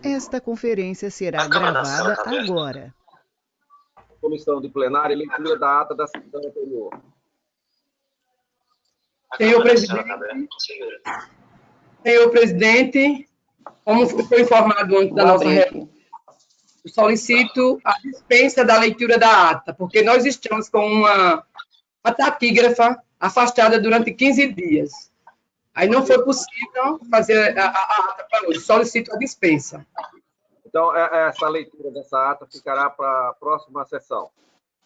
Esta conferência será gravada agora. Comissão de plenária e leitura da ata da sessão anterior. Senhor presidente, como foi informado antes da nossa reunião, solicito a dispensa da leitura da ata, porque nós estamos com uma taquígrafa afastada durante 15 dias. Aí não foi possível fazer a ata para hoje. Solicito a dispensa. Então, essa leitura dessa ata ficará para a próxima sessão.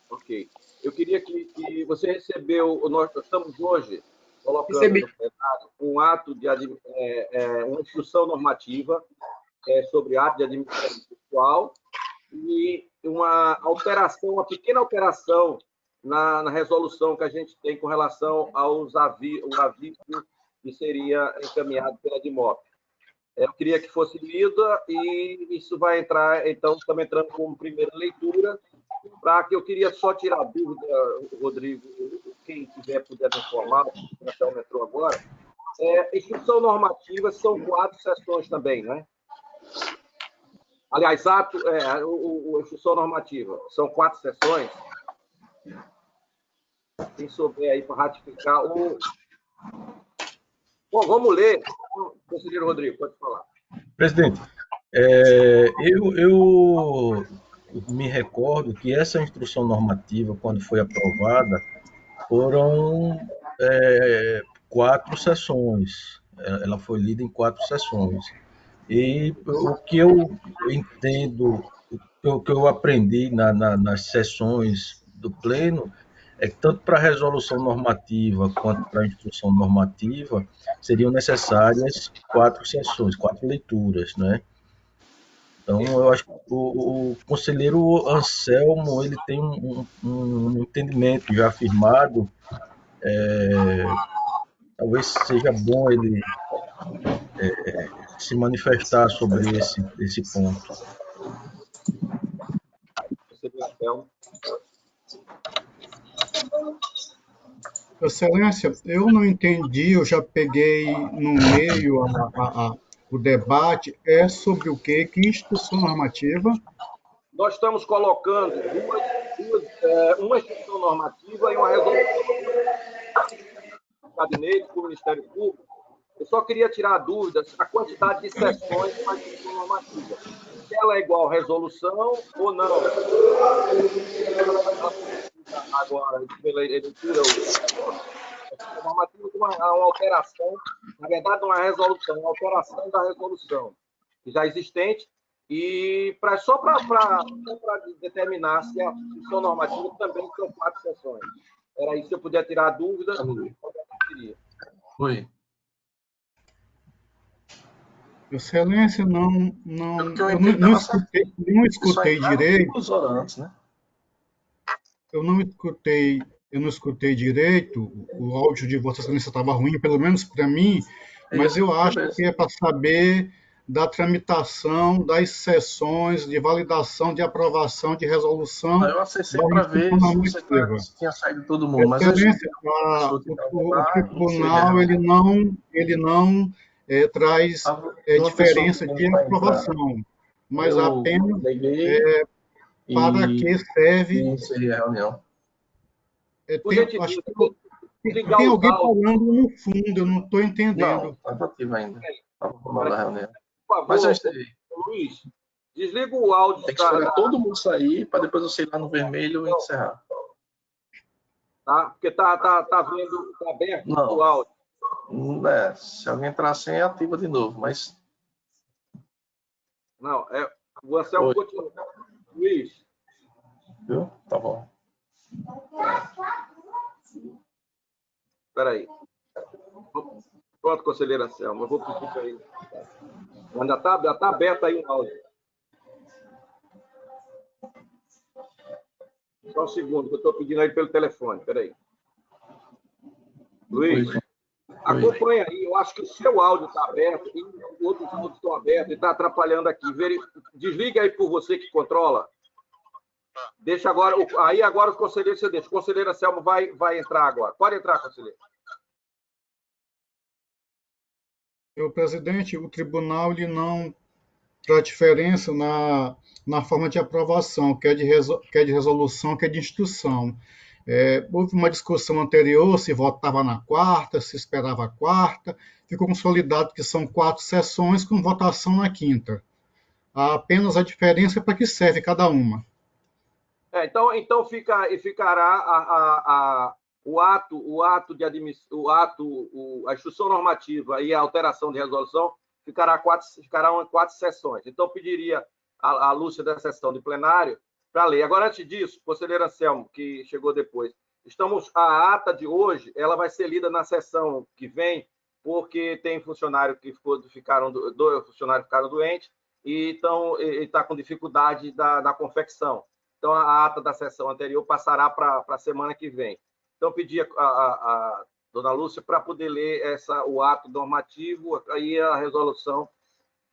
Ok. Eu queria que você recebeu, nós estamos hoje colocando no plenário um ato de uma instrução normativa sobre ato de administração pessoal e uma alteração, uma pequena alteração na resolução que a gente tem com relação aos avisos que seria encaminhado pela DIMOP. Eu queria que fosse lida e isso vai entrar, então, estamos entrando como primeira leitura, para que eu queria só tirar a dúvida, Rodrigo, quem tiver puder me informar, até o metrô agora, instrução normativa são 4 sessões também, né? Aliás, instrução normativa são 4 sessões. Quem souber aí para ratificar o... Bom, vamos ler. Conselheiro Rodrigo, pode falar. Presidente, eu me recordo que essa instrução normativa, quando foi aprovada, foram 4 sessões. Ela foi lida em 4 sessões. E o que eu entendo, o que eu aprendi nas sessões do Pleno, é que tanto para a resolução normativa quanto para a instrução normativa seriam necessárias 4 sessões, 4 leituras, né? Então, eu acho que o conselheiro Anselmo ele tem um entendimento já afirmado. Talvez seja bom ele se manifestar sobre esse ponto. Excelência, eu não entendi, eu já peguei no meio o debate, é sobre o quê? Que instrução normativa? Nós estamos colocando uma instrução normativa e uma resolução do gabinete do Ministério Público. Eu só queria tirar a dúvida a quantidade de sessões para a instrução normativa. Se ela é igual à resolução ou não. Agora, pela leitura, a normativa com uma alteração, na verdade, não é resolução, é uma alteração da resolução, que já é existente, e só para determinar se a instrução normativa também são 4 sessões. Era isso, se eu puder tirar a dúvida, eu queria. Oi. Excelência, eu não escutei direito. Né? Eu não escutei direito, o áudio de Vossa Excelência estava ruim, pelo menos para mim, mas eu acho que é para saber da tramitação das sessões de validação, de aprovação, de resolução. Eu acessei para ver se tinha saído todo mundo. Mas Excelência, o tribunal ele não traz diferença de aprovação, mas apenas para que serve... Seria a reunião. Tem alguém falando no fundo, eu não estou entendendo. Não, está ativo ainda. Estava formando a reunião. Por favor, mas já sei. Luiz, desliga o áudio. Tem que esperar todo mundo sair para depois eu sair lá no vermelho e encerrar. Tá? Porque tá aberto o áudio. Se alguém entrar sem, ativa de novo, mas... Não, o Anselmo continua. Luiz. Viu? Tá bom. Espera aí. Pronto, conselheiro Anselmo. Eu vou pedir para ele. Ainda está aberto aí o áudio. Só um segundo, que eu estou pedindo aí pelo telefone. Espera aí. Luiz, acompanha aí. Eu acho que o seu áudio está aberto e outros áudios estão abertos e está atrapalhando aqui. Desliga aí por você que controla. Deixa agora. Aí agora os conselheiros você deixa. O conselheiro Anselmo vai entrar agora. Pode entrar, conselheiro. Senhor presidente, o tribunal ele não para a diferença na forma de aprovação, que é de resolução, que é de instituição. Houve uma discussão anterior se votava na quarta, se esperava a quarta, ficou consolidado que são 4 sessões com votação na quinta. Há apenas a diferença para que serve cada uma. Então ficará o ato de admissão, a instrução normativa e a alteração de resolução ficarão em 4 sessões. Então, pediria a Lúcia da sessão de plenário para ler. Agora, antes disso, conselheiro Anselmo, que chegou depois, a ata de hoje ela vai ser lida na sessão que vem, porque tem funcionário que ficaram doentes e está com dificuldade da confecção. Então, a ata da sessão anterior passará para a semana que vem. Então, pedi a dona Lúcia para poder ler o ato normativo e a resolução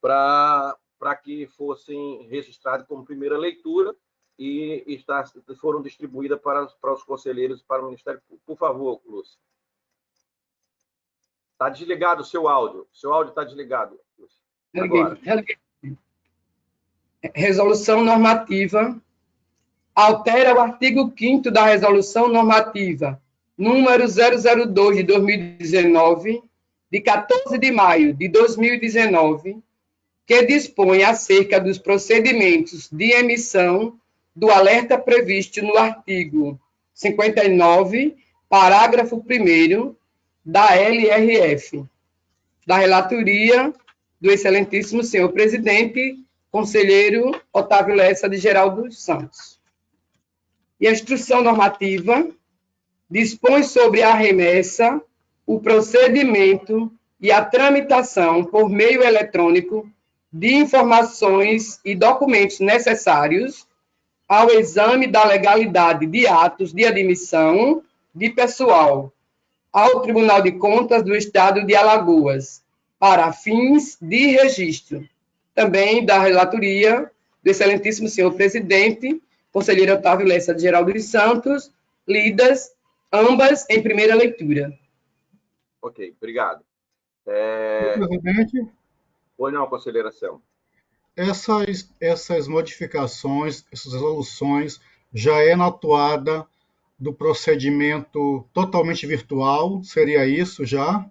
para que fossem registrados como primeira leitura e foram distribuídas para os conselheiros e para o Ministério Público. Por favor, Lúcia. Está desligado o seu áudio. Seu áudio está desligado, Lúcia. Agora. Resolução normativa altera o artigo 5º da Resolução Normativa número 002 de 2019, de 14 de maio de 2019, que dispõe acerca dos procedimentos de emissão do alerta previsto no artigo 59, parágrafo 1º da LRF, da relatoria do excelentíssimo senhor presidente, conselheiro Otávio Lessa de Geraldo dos Santos. E a instrução normativa dispõe sobre a remessa, o procedimento e a tramitação por meio eletrônico de informações e documentos necessários ao exame da legalidade de atos de admissão de pessoal ao Tribunal de Contas do Estado de Alagoas, para fins de registro. Também da relatoria do excelentíssimo senhor presidente, conselheiro Otávio Lessa de Geraldo dos Santos, lidas ambas em primeira leitura. Ok, obrigado. Presidente, Pois não, conselheira Selma. Essas modificações, essas resoluções, já é na atuada do procedimento totalmente virtual? Seria isso já?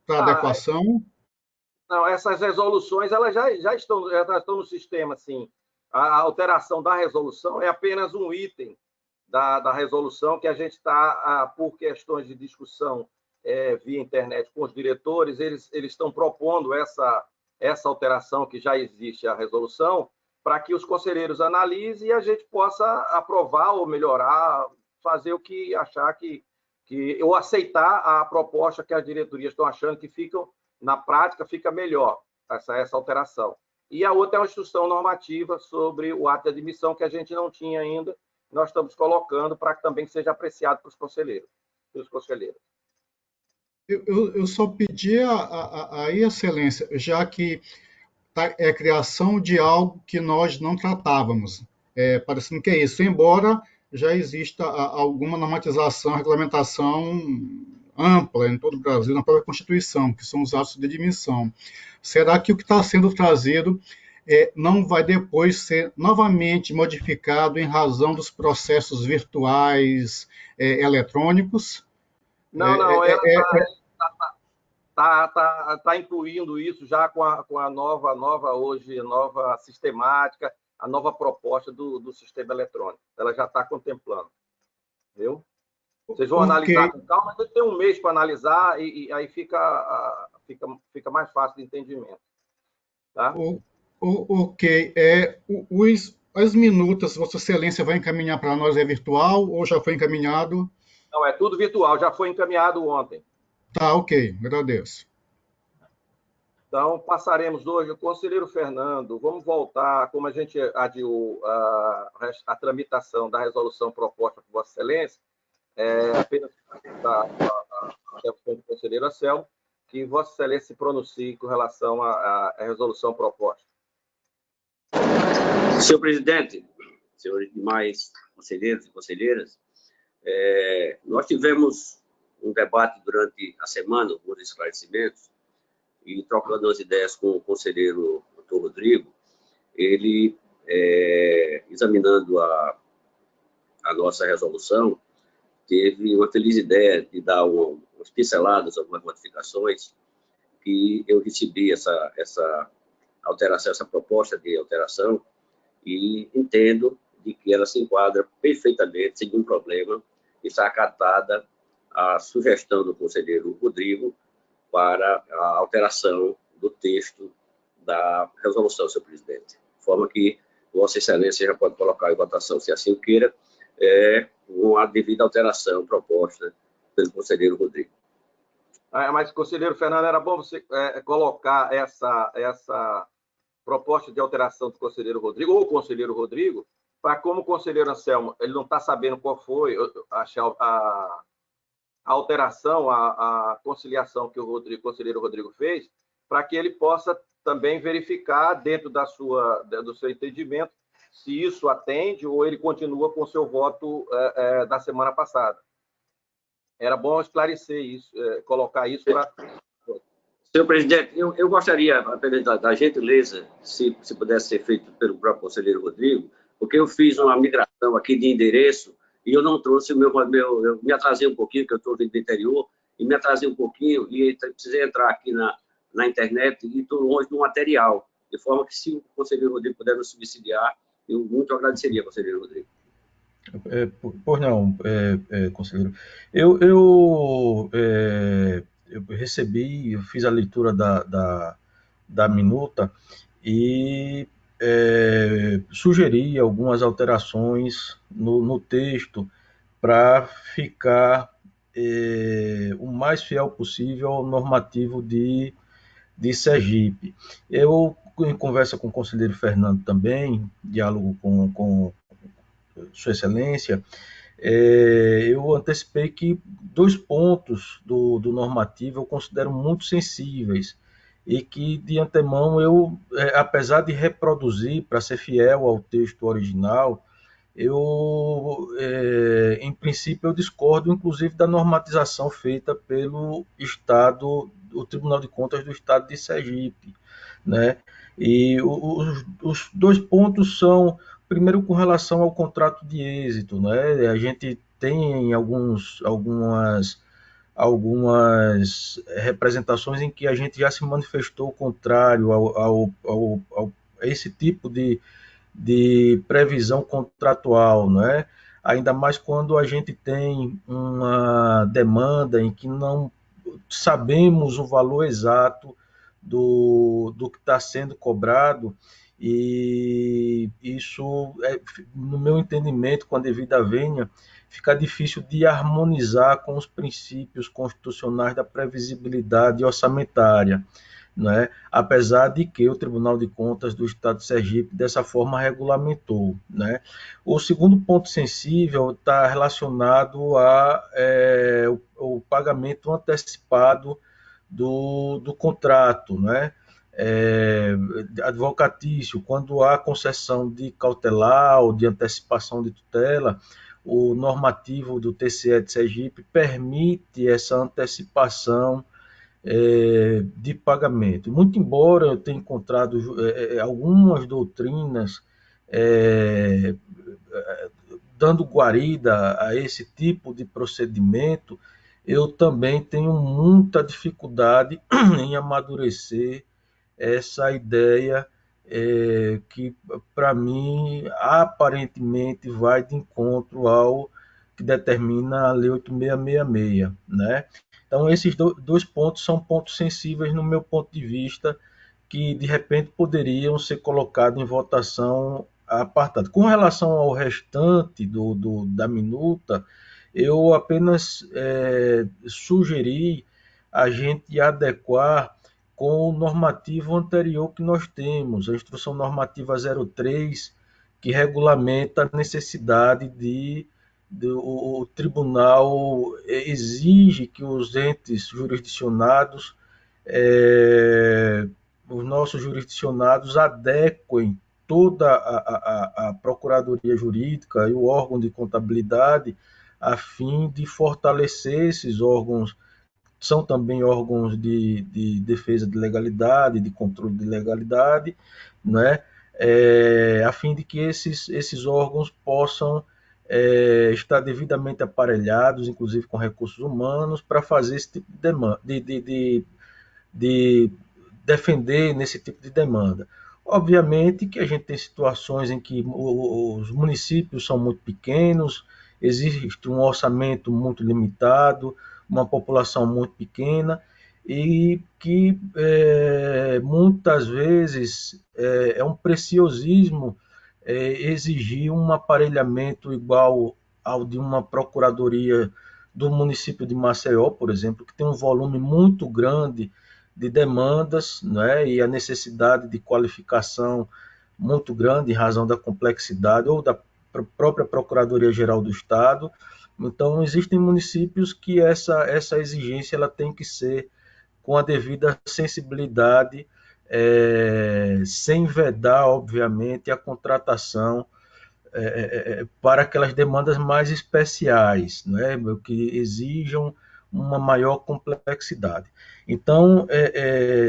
Para adequação? Não, essas resoluções elas já estão no sistema, sim. A alteração da resolução é apenas um item da resolução que a gente está, por questões de discussão via internet com os diretores, eles estão propondo essa alteração que já existe a resolução para que os conselheiros analisem e a gente possa aprovar ou melhorar, fazer o que achar ou aceitar a proposta que as diretorias estão achando que na prática, fica melhor essa alteração. E a outra é uma instrução normativa sobre o ato de admissão que a gente não tinha ainda, nós estamos colocando para que também seja apreciado pelos conselheiros. Eu só pedi a excelência, já que é a criação de algo que nós não tratávamos. Parecendo que é isso, embora já exista alguma normatização, regulamentação ampla em todo o Brasil, na própria Constituição, que são os atos de admissão. Será que o que está sendo trazido não vai depois ser novamente modificado em razão dos processos virtuais eletrônicos? Não, ela está incluindo isso já com a nova sistemática, a nova proposta do sistema eletrônico. Ela já está contemplando. Viu? Vocês vão analisar com calma, mas tem um mês para analisar e aí fica mais fácil de entendimento. Tá? Ok. As minutas, Vossa Excelência vai encaminhar para nós, é virtual ou já foi encaminhado? Não, é tudo virtual, já foi encaminhado ontem. Tá, ok, agradeço. Então, passaremos hoje, o conselheiro Fernando, vamos voltar, como a gente adiou a tramitação da resolução proposta por Vossa Excelência, apenas do conselheiro Anselmo, que Vossa Excelência se pronuncie com relação à resolução proposta. Senhor presidente, senhores demais conselheiros e conselheiras, nós tivemos um debate durante a semana, com os esclarecimentos, e trocando as ideias com o conselheiro doutor Rodrigo, ele, examinando a nossa resolução, teve uma feliz ideia de dar umas pinceladas, algumas modificações, que eu recebi essa alteração, essa proposta de alteração, e entendo de que ela se enquadra perfeitamente, sem nenhum problema, e está acatada a sugestão do conselheiro Rodrigo para a alteração do texto da resolução, senhor presidente. De forma que Vossa Excelência já pode colocar em votação, se assim o queira, com a devida alteração proposta pelo conselheiro Rodrigo. Mas, conselheiro Fernando, era bom você colocar essa proposta de alteração do conselheiro Rodrigo, ou o conselheiro Rodrigo, para como o conselheiro Anselmo, ele não está sabendo qual foi a alteração, a conciliação que o conselheiro Rodrigo fez, para que ele possa também verificar, dentro do seu entendimento, se isso atende ou ele continua com o seu voto da semana passada. Era bom esclarecer isso, colocar isso para... Senhor presidente, eu gostaria apenas da gentileza, se pudesse ser feito pelo próprio conselheiro Rodrigo, porque eu fiz uma migração aqui de endereço e eu não trouxe eu me atrasei um pouquinho, porque eu estou vindo do interior, e me atrasei um pouquinho e precisei entrar aqui na internet e estou longe do material, de forma que, se o conselheiro Rodrigo puder nos subsidiar, eu muito agradeceria, conselheiro Rodrigo. Pois não, conselheiro. Eu recebi, eu fiz a leitura da minuta e sugeri algumas alterações no texto para ficar o mais fiel possível ao normativo de Sergipe. Eu, em conversa com o conselheiro Fernando também, diálogo com Sua Excelência, eu antecipei que 2 pontos do normativo eu considero muito sensíveis e que, de antemão, eu, apesar de reproduzir para ser fiel ao texto original, em princípio, eu discordo, inclusive, da normatização feita pelo Estado, o Tribunal de Contas do Estado de Sergipe, né? E os 2 pontos são, primeiro, com relação ao contrato de êxito, né? A gente tem algumas representações em que a gente já se manifestou contrário a esse tipo de previsão contratual, não é? Ainda mais quando a gente tem uma demanda em que não sabemos o valor exato do que está sendo cobrado, e isso, no meu entendimento, com a devida vênia, fica difícil de harmonizar com os princípios constitucionais da previsibilidade orçamentária, não é? Apesar de que o Tribunal de Contas do Estado de Sergipe dessa forma regulamentou, né? O segundo ponto sensível está relacionado ao pagamento antecipado do contrato, né? Advocatício, quando há concessão de cautelar ou de antecipação de tutela, o normativo do TCE de Sergipe permite essa antecipação de pagamento. Muito embora eu tenha encontrado algumas doutrinas dando guarida a esse tipo de procedimento, eu também tenho muita dificuldade em amadurecer essa ideia que, para mim, aparentemente vai de encontro ao que determina a Lei 8666, né? Então, esses 2 pontos são pontos sensíveis no meu ponto de vista, que de repente poderiam ser colocados em votação apartado. Com relação ao restante da minuta, eu apenas sugeri a gente adequar com o normativo anterior que nós temos, a Instrução Normativa 03, que regulamenta a necessidade o tribunal exige que os entes jurisdicionados, os nossos jurisdicionados, adequem toda a Procuradoria Jurídica e o órgão de contabilidade a fim de fortalecer esses órgãos. São também órgãos de defesa de legalidade, de controle de legalidade, né? a fim de que esses órgãos possam estar devidamente aparelhados, inclusive com recursos humanos, para fazer esse tipo de demanda, de defender nesse tipo de demanda. Obviamente que a gente tem situações em que os municípios são muito pequenos, existe um orçamento muito limitado, uma população muito pequena, e que muitas vezes é um preciosismo exigir um aparelhamento igual ao de uma procuradoria do município de Maceió, por exemplo, que tem um volume muito grande de demandas, né, e a necessidade de qualificação muito grande em razão da complexidade ou da própria Procuradoria-Geral do Estado. Então, existem municípios que essa exigência ela tem que ser com a devida sensibilidade, sem vedar, obviamente, a contratação para aquelas demandas mais especiais, né, que exijam uma maior complexidade. Então,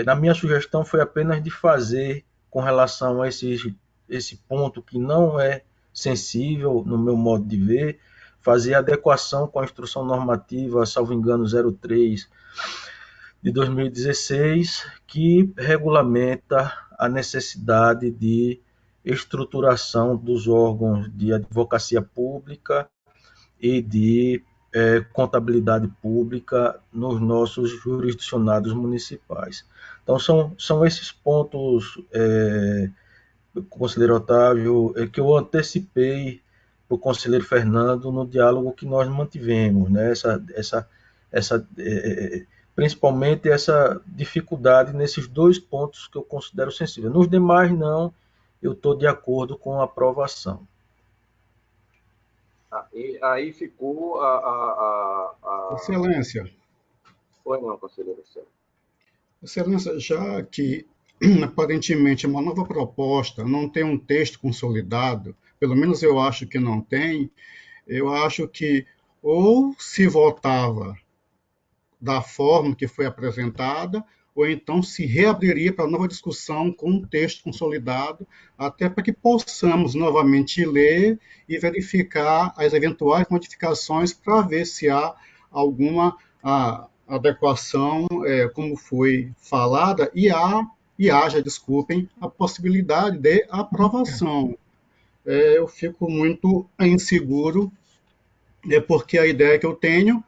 na minha sugestão foi apenas de fazer, com relação a esse ponto que não é sensível, no meu modo de ver, fazer adequação com a instrução normativa, salvo engano, 03 de 2016, que regulamenta a necessidade de estruturação dos órgãos de advocacia pública e de contabilidade pública nos nossos jurisdicionados municipais. Então, são esses pontos, conselheiro Otávio, que eu antecipei para o conselheiro Fernando no diálogo que nós mantivemos, né? Principalmente essa dificuldade nesses dois pontos que eu considero sensíveis. Nos demais, não, eu estou de acordo com a aprovação. E aí ficou Excelência. Oi, não, conselheiro. Excelência, já que aparentemente uma nova proposta não tem um texto consolidado, pelo menos eu acho que não tem, eu acho que ou se votava da forma que foi apresentada, ou então se reabriria para nova discussão com um texto consolidado, até para que possamos novamente ler e verificar as eventuais modificações para ver se há alguma adequação, como foi falada, e haja, desculpem, a possibilidade de aprovação. Eu fico muito inseguro, porque a ideia que eu tenho,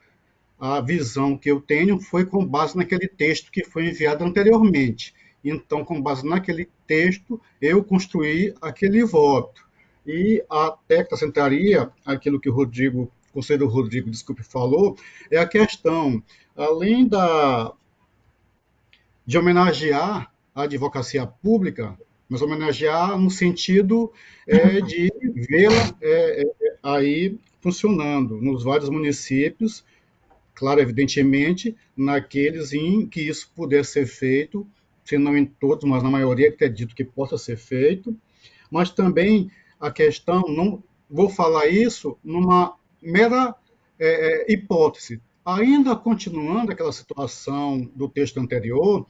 a visão que eu tenho foi com base naquele texto que foi enviado anteriormente. Então, com base naquele texto, eu construí aquele voto. E até acrescentaria aquilo que o conselheiro Rodrigo, desculpe, falou, é a questão, além de homenagear a advocacia pública, mas homenagear no sentido de vê-la aí funcionando nos vários municípios, claro, evidentemente, naqueles em que isso puder ser feito, se não em todos, mas na maioria acredito que possa ser feito, mas também a questão, não vou falar isso numa mera hipótese, ainda continuando aquela situação do texto anterior,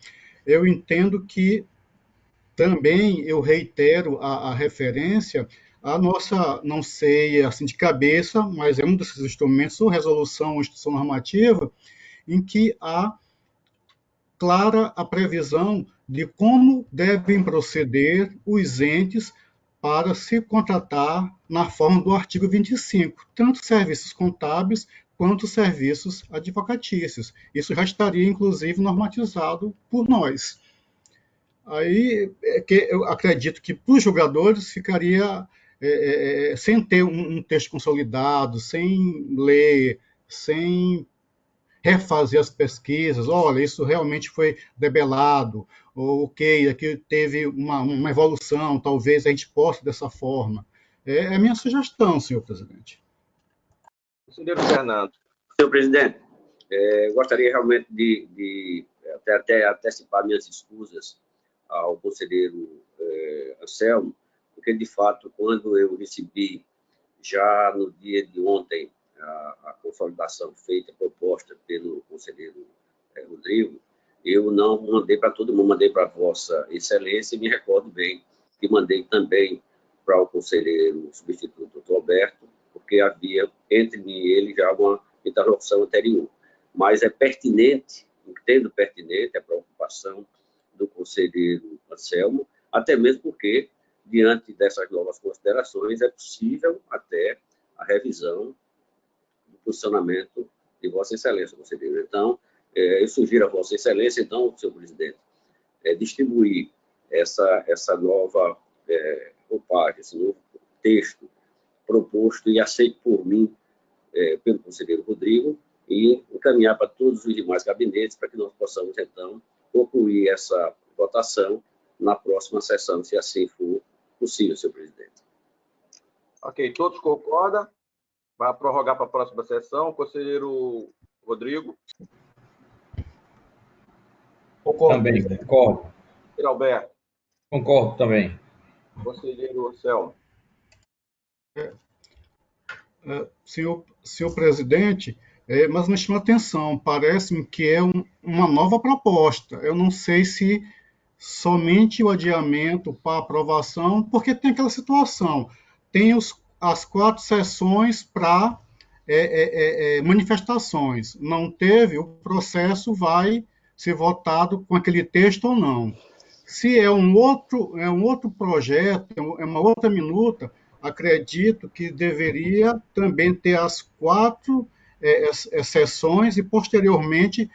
eu entendo que também eu reitero a referência a nossa, não sei assim de cabeça, mas é um desses instrumentos, ou resolução ou instituição normativa, em que há clara a previsão de como devem proceder os entes para se contratar na forma do artigo 25, tanto serviços contábeis quanto serviços advocatícios. Isso já estaria, inclusive, normatizado por nós. Aí que eu acredito que para os jogadores ficaria sem ter um texto consolidado, sem ler, sem refazer as pesquisas, olha, isso realmente foi debelado, ou ok, aqui teve uma evolução, talvez a gente possa dessa forma. É a minha sugestão, senhor presidente. Conselheiro Fernando. Senhor presidente, gostaria realmente de até antecipar minhas escusas ao conselheiro Anselmo, porque, de fato, quando eu recebi, já no dia de ontem, a consolidação feita, proposta pelo conselheiro Rodrigo, eu não mandei para todo mundo, mandei para Vossa Excelência, e me recordo bem e mandei também para o conselheiro substituto, doutor Alberto, porque havia entre mim e ele já uma interlocução anterior. Mas é pertinente, entendo pertinente a preocupação do conselheiro Anselmo, até mesmo porque, diante dessas novas considerações, é possível até a revisão do funcionamento de Vossa Excelência, conselheiro. Então, eu sugiro a Vossa Excelência, então, senhor presidente, distribuir essa nova roupagem, esse novo texto proposto e aceito por mim, pelo conselheiro Rodrigo, e encaminhar para todos os demais gabinetes para que nós possamos, então, concluir essa votação na próxima sessão, se assim for possível, senhor presidente. Ok, todos concordam? Vai prorrogar para a próxima sessão. Conselheiro Rodrigo? Concordo. Também, concordo. Conselheiro Alberto? Concordo também. Conselheiro Anselmo? Senhor presidente, mas me chama atenção, parece-me que é uma nova proposta. Eu não sei se somente o adiamento para aprovação, porque tem aquela situação, tem as 4 sessões para manifestações, não teve, o processo vai ser votado com aquele texto ou não. Se é um outro projeto, é uma outra minuta, acredito que deveria também ter as 4 sessões e, posteriormente,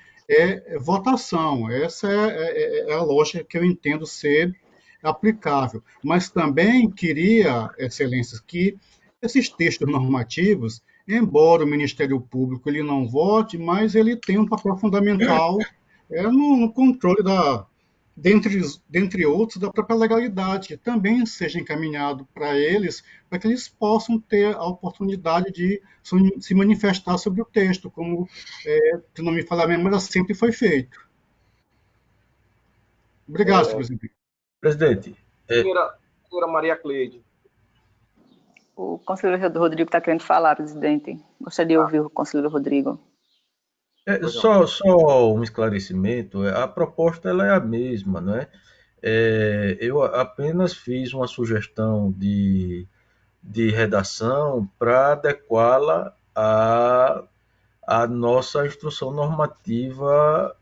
votação. Essa é a lógica que eu entendo ser aplicável. Mas também queria, excelências, que esses textos normativos, embora o Ministério Público ele não vote, mas ele tem um papel fundamental no controle dentre outros, da própria legalidade, que também seja encaminhado para eles, para que eles possam ter a oportunidade de se manifestar sobre o texto, como, se não me falar a memória, sempre foi feito. Obrigado, senhor presidente. Presidente. Senhora Maria Cleide. O conselheiro Rodrigo está querendo falar, presidente. Gostaria de ouvir o conselheiro Rodrigo. Só um esclarecimento, a proposta ela é a mesma, não é? Eu apenas fiz uma sugestão de redação para adequá-la à nossa instrução normativa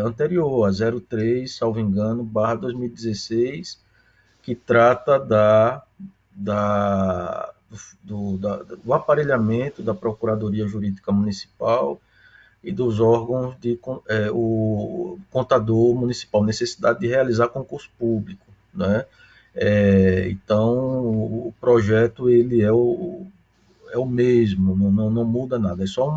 anterior, a 03, salvo engano, / 2016, que trata do aparelhamento da Procuradoria Jurídica Municipal e dos órgãos o contador municipal, necessidade de realizar concurso público, né? Então, o projeto ele é o mesmo, não muda nada, é só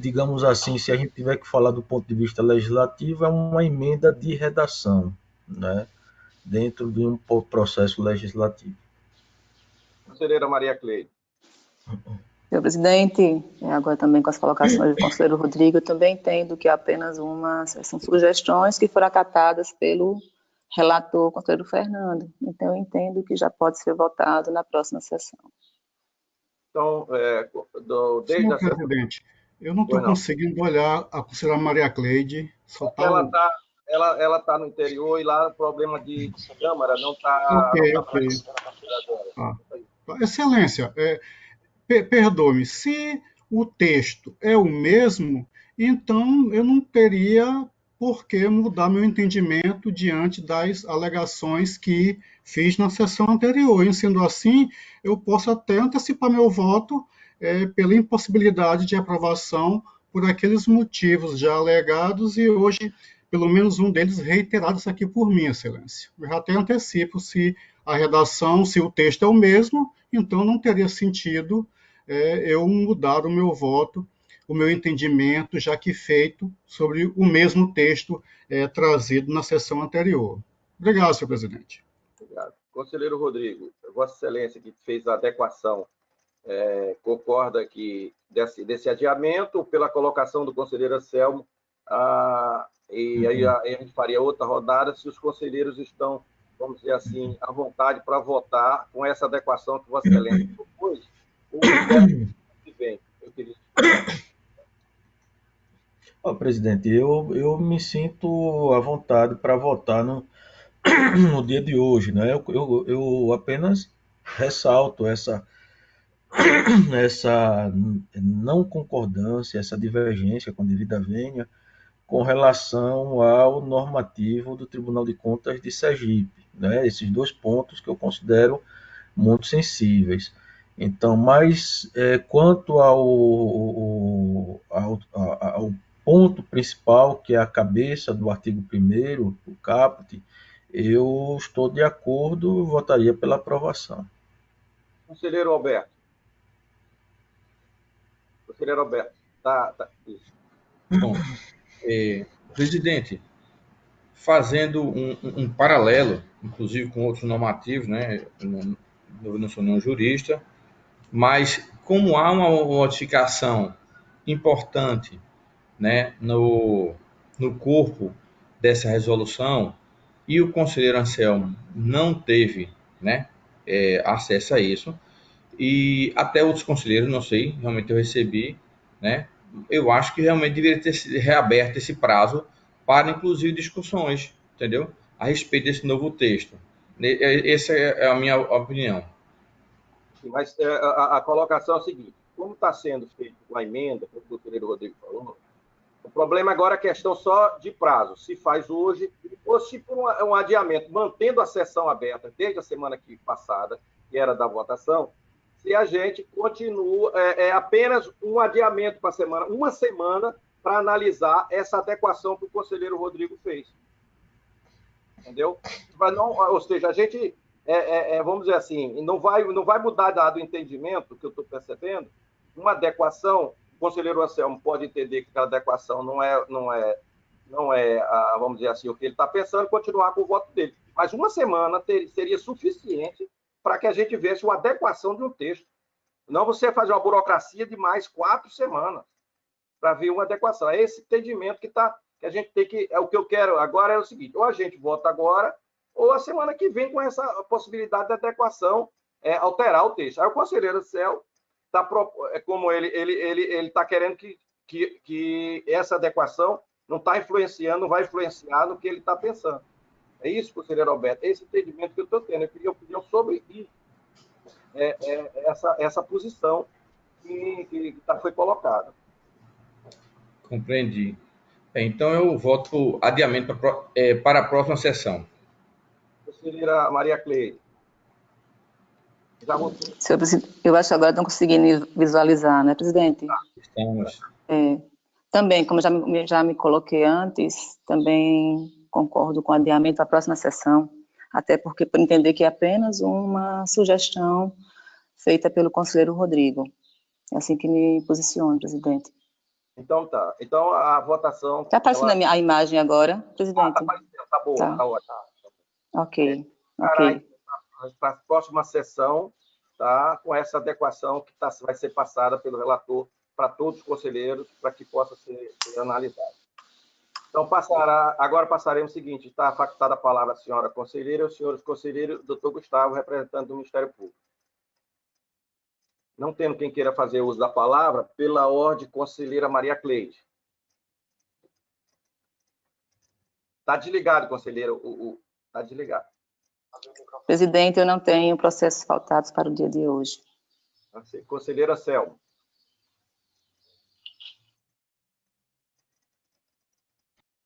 digamos assim, se a gente tiver que falar do ponto de vista legislativo, é uma emenda de redação, né? Dentro de um processo legislativo. Conselheira Maria Cleide. Senhor presidente, agora também com as colocações do conselheiro Rodrigo, eu também entendo que apenas são sugestões que foram acatadas pelo relator, o conselheiro Fernando. Então, eu entendo que já pode ser votado na próxima sessão. Então, Senhor presidente, eu não estou conseguindo olhar a conselheira Maria Cleide. Ela está no interior e lá o problema de câmara não está... Ok. Excelência, perdoe-me, se o texto é o mesmo, então eu não teria por que mudar meu entendimento diante das alegações que fiz na sessão anterior. E, sendo assim, eu posso até antecipar meu voto pela impossibilidade de aprovação por aqueles motivos já alegados e hoje, pelo menos um deles, reiterados aqui por mim, excelência. Eu já até antecipo se a redação, se o texto é o mesmo, então não teria sentido eu mudar o meu voto, o meu entendimento, já que feito sobre o mesmo texto trazido na sessão anterior. Obrigado, senhor presidente. Obrigado. Conselheiro Rodrigo, Vossa Excelência, que fez a adequação, concorda que desse adiamento pela colocação do conselheiro Anselmo, e aí a gente faria outra rodada se os conselheiros estão, vamos dizer assim, à vontade para votar com essa adequação que Vossa Excelência propôs, o que vem. Eu queria... Presidente, eu me sinto à vontade para votar no dia de hoje, né? Eu apenas ressalto essa não concordância, essa divergência com devida vênia com relação ao normativo do Tribunal de Contas de Sergipe, né? Esses dois pontos que eu considero muito sensíveis. Então, mas quanto ao ponto principal, que é a cabeça do artigo 1º, o caput, eu estou de acordo e votaria pela aprovação. Conselheiro Alberto. Conselheiro Alberto. Isso. Bom, presidente, fazendo um paralelo, inclusive com outros normativos, né? Eu não sou nenhum jurista, mas como há uma modificação importante, né, no corpo dessa resolução, e o conselheiro Anselmo não teve, né, acesso a isso, e até outros conselheiros, não sei, realmente eu recebi, né, eu acho que realmente deveria ter reaberto esse prazo para, inclusive, discussões, entendeu? A respeito desse novo texto. Essa é a minha opinião. Mas a colocação é a seguinte: como está sendo feita a emenda, como o conselheiro Rodrigo falou, o problema agora é a questão só de prazo, se faz hoje, ou se por um adiamento, mantendo a sessão aberta desde a semana passada, que era da votação, se a gente continua, apenas um adiamento para a semana, uma semana, para analisar essa adequação que o conselheiro Rodrigo fez. Entendeu? Mas não, ou seja, a gente, vamos dizer assim, não vai mudar dado o entendimento que eu estou percebendo, uma adequação. O conselheiro Anselmo pode entender que aquela adequação não é vamos dizer assim, o que ele está pensando, continuar com o voto dele. Mas uma semana seria suficiente para que a gente visse uma adequação de um texto. Não você fazer uma burocracia de mais 4 semanas para ver uma adequação. É esse entendimento que a gente tem que... O que eu quero agora é o seguinte: ou a gente vota agora, ou a semana que vem com essa possibilidade de adequação, alterar o texto. Aí o conselheiro Céu como ele está querendo que essa adequação não está influenciando, não vai influenciar no que ele está pensando. É isso, conselheiro Alberto, é esse entendimento que eu estou tendo. Eu queria opinião sobre isso, essa posição que foi colocada. Compreendi. Então, eu voto por adiamento para a próxima sessão. Conselheira Maria Cleide. Já votou? Senhor presidente, eu acho que agora estão conseguindo visualizar, né, presidente? Estamos. Também, como já me coloquei antes, também concordo com o adiamento para a próxima sessão, até porque, por entender que é apenas uma sugestão feita pelo conselheiro Rodrigo. É assim que me posiciono, presidente. Então, tá. Então, a votação... Está aparecendo a imagem agora, presidente? Está aparecendo, tá bom. Tá ótimo. Ok. Para a próxima sessão, tá, com essa adequação que vai ser passada pelo relator para todos os conselheiros, para que possa ser analisado. Então, agora passaremos o seguinte: está facultada a palavra à senhora conselheira e aos senhores conselheiros, doutor Gustavo, representante do Ministério Público. Não tendo quem queira fazer uso da palavra, pela ordem, conselheira Maria Cleide. Está desligado, conselheiro. Está desligado. Presidente, eu não tenho processos faltados para o dia de hoje. Conselheira Selma.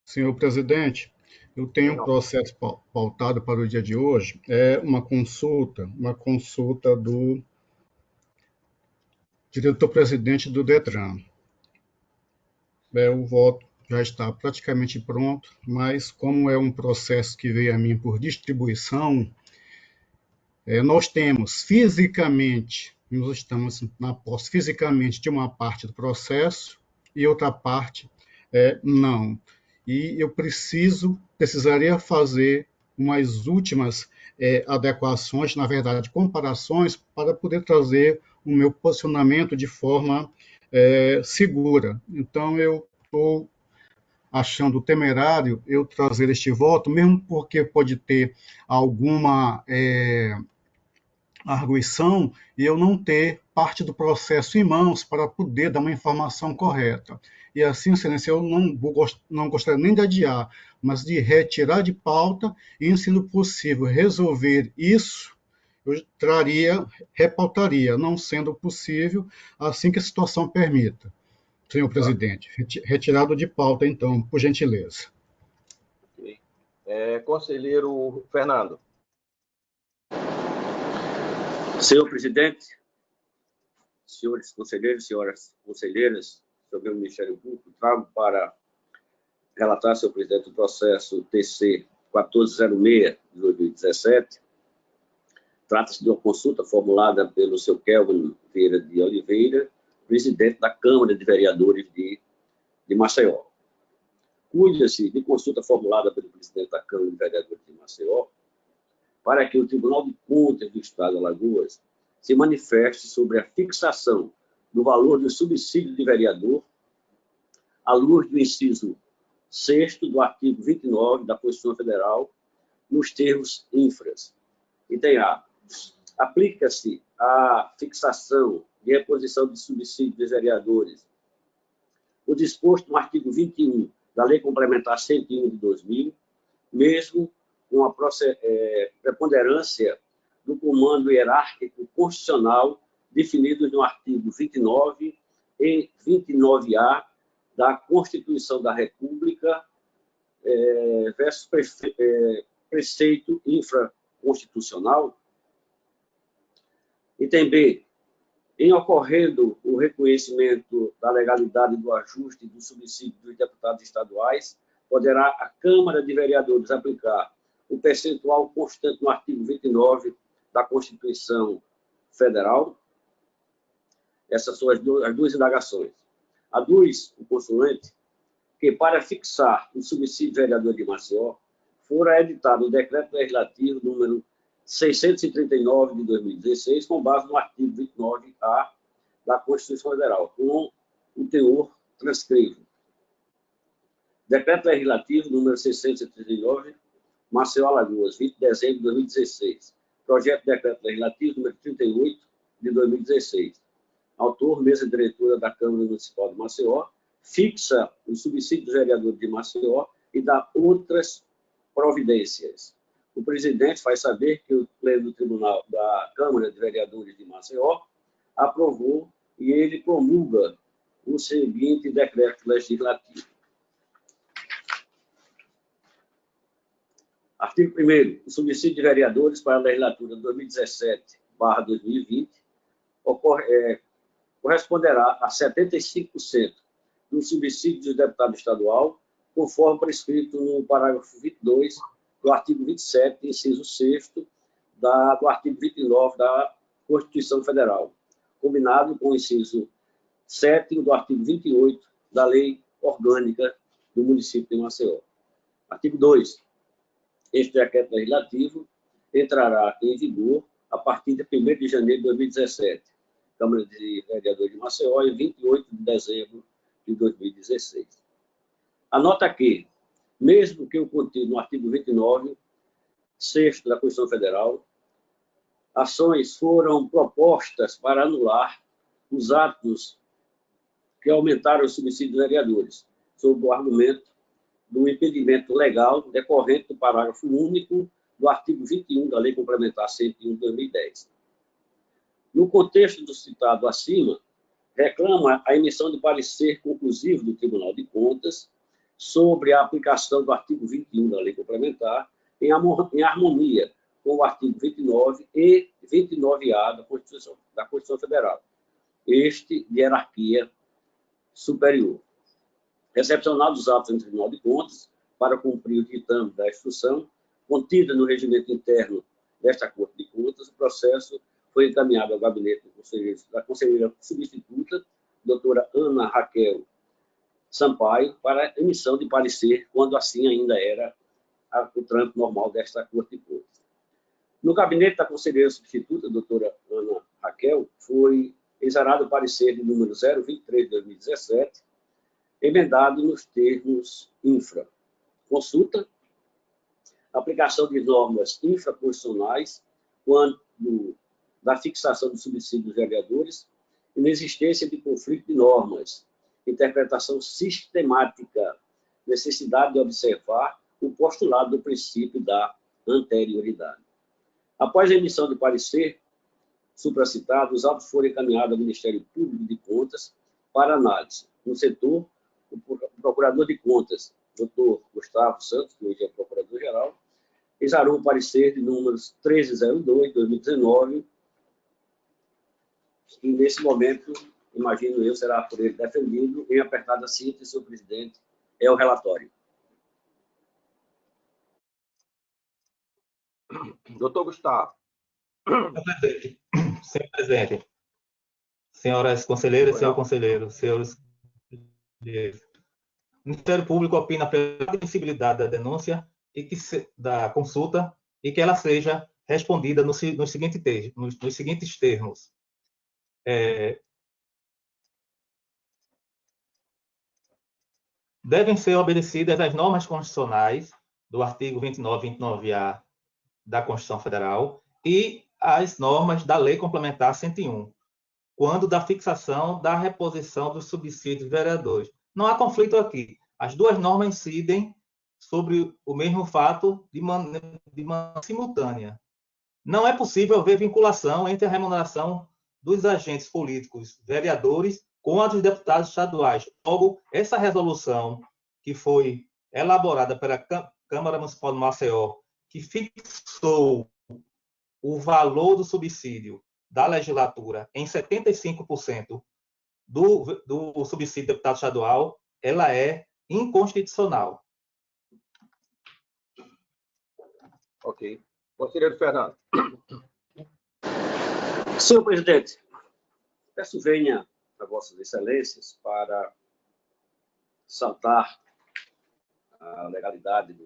Senhor presidente, eu tenho um processo pautado para o dia de hoje, é uma consulta do diretor-presidente do DETRAN. O voto já está praticamente pronto, mas como é um processo que veio a mim por distribuição, nós temos nós estamos na posse fisicamente de uma parte do processo e outra parte não. E eu precisaria fazer umas últimas adequações, na verdade, comparações, para poder trazer o meu posicionamento de forma segura. Então, eu estou achando temerário eu trazer este voto, mesmo porque pode ter alguma arguição e eu não ter parte do processo em mãos para poder dar uma informação correta. E assim, Excelência, eu não gostaria nem de adiar, mas de retirar de pauta e, sendo possível, resolver isso, eu repautaria, não sendo possível, assim que a situação permita. Senhor presidente, retirado de pauta, então, por gentileza. Okay. Conselheiro Fernando. Senhor presidente, senhores conselheiros, senhoras conselheiras, sobre o Ministério Público, trago para relatar, senhor presidente, o processo TC 1406 de 2017. Trata-se de uma consulta formulada pelo senhor Kelvin Vieira de Oliveira, presidente da Câmara de Vereadores de Maceió. Cuida-se de consulta formulada pelo presidente da Câmara de Vereadores de Maceió para que o Tribunal de Contas do Estado de Alagoas se manifeste sobre a fixação do valor do subsídio de vereador à luz do inciso 6º do artigo 29 da Constituição Federal, nos termos infras. Item A. Aplica-se a fixação de reposição de subsídio dos vereadores o disposto no artigo 21 da Lei Complementar 101 de 2000, mesmo com a preponderância do comando hierárquico constitucional definidos no artigo 29 e 29A da Constituição da República versus preceito infraconstitucional. Item B. Em ocorrendo o reconhecimento da legalidade do ajuste do subsídio dos deputados estaduais, poderá a Câmara de Vereadores aplicar o percentual constante no artigo 29 da Constituição Federal. Essas são as duas indagações. Aduz o consulente que, para fixar o subsídio de vereador de Maceió, fora editado o decreto legislativo número 639 de 2016, com base no artigo 29A da Constituição Federal, com o teor transcrito. Decreto legislativo número 639, Maceió, Alagoas, 20 de dezembro de 2016. Projeto de decreto legislativo número 38 de 2016. Autor, mesa diretora da Câmara Municipal de Maceió, fixa o subsídio do vereador de Maceió e dá outras providências. O presidente faz saber que o pleno do Tribunal da Câmara de Vereadores de Maceió aprovou e ele promulga o seguinte decreto legislativo. Artigo 1º. O subsídio de vereadores para a legislatura 2017/2020 corresponderá a 75% do subsídio do deputado estadual, conforme prescrito no parágrafo 22 do artigo 27, inciso 6º, do artigo 29 da Constituição Federal, combinado com o inciso 7º do artigo 28 da Lei Orgânica do município de Maceió. Artigo 2. Este decreto legislativo entrará em vigor a partir de 1º de janeiro de 2017, Câmara de Vereadores de Maceió, em 28 de dezembro de 2016. Anota que, mesmo que o contido no artigo 29, 6º da Constituição Federal, ações foram propostas para anular os atos que aumentaram o subsídio dos vereadores, sob o argumento do impedimento legal decorrente do parágrafo único do artigo 21 da Lei Complementar 101 de 2010. No contexto do citado acima, reclama a emissão de parecer conclusivo do Tribunal de Contas sobre a aplicação do artigo 21 da Lei Complementar em harmonia com o artigo 29 e 29A da Constituição Federal, este de hierarquia superior. Recepcionados os atos no Tribunal de Contas para cumprir o ditame da instrução contida no regimento interno desta Corte de Contas, o processo foi encaminhado ao gabinete da conselheira substituta, doutora Ana Raquel Sampaio, para emissão de parecer, quando assim ainda era o trâmite normal desta Corte de Contas. No gabinete da conselheira substituta, doutora Ana Raquel, foi exarado o parecer de número 023 de 2017, emendado nos termos infra. Consulta, aplicação de normas infraconstitucionais quando da fixação do subsídio dos vereadores, inexistência de conflito de normas, interpretação sistemática, necessidade de observar o postulado do princípio da anterioridade. Após a emissão de parecer supracitado, os autos foram encaminhados ao Ministério Público de Contas para análise. No setor, o Procurador de Contas, Dr. Gustavo Santos, que hoje é Procurador-Geral, exarou o parecer de números 1302, 2019, e nesse momento, imagino eu, será por ele defendido. Em apertada síntese, senhor presidente, é o relatório. Doutor Gustavo. Senhor presidente, senhoras conselheiras, senhor conselheiro, senhores... O Ministério Público opina pela admissibilidade da denúncia e da consulta e que ela seja respondida nos seguintes termos. Devem ser obedecidas as normas constitucionais do artigo 29 e 29A da Constituição Federal e as normas da Lei Complementar 101, quando da fixação da reposição dos subsídios vereadores. Não há conflito aqui. As duas normas incidem sobre o mesmo fato de maneira simultânea. Não é possível haver vinculação entre a remuneração dos agentes políticos vereadores com a dos deputados estaduais. Logo, essa resolução que foi elaborada pela Câmara Municipal de Maceió, que fixou o valor do subsídio da legislatura em 75% do subsídio de deputado estadual, ela é inconstitucional. Ok. Conselheiro Fernando. Senhor presidente, peço venha a vossas excelências para saltar a legalidade,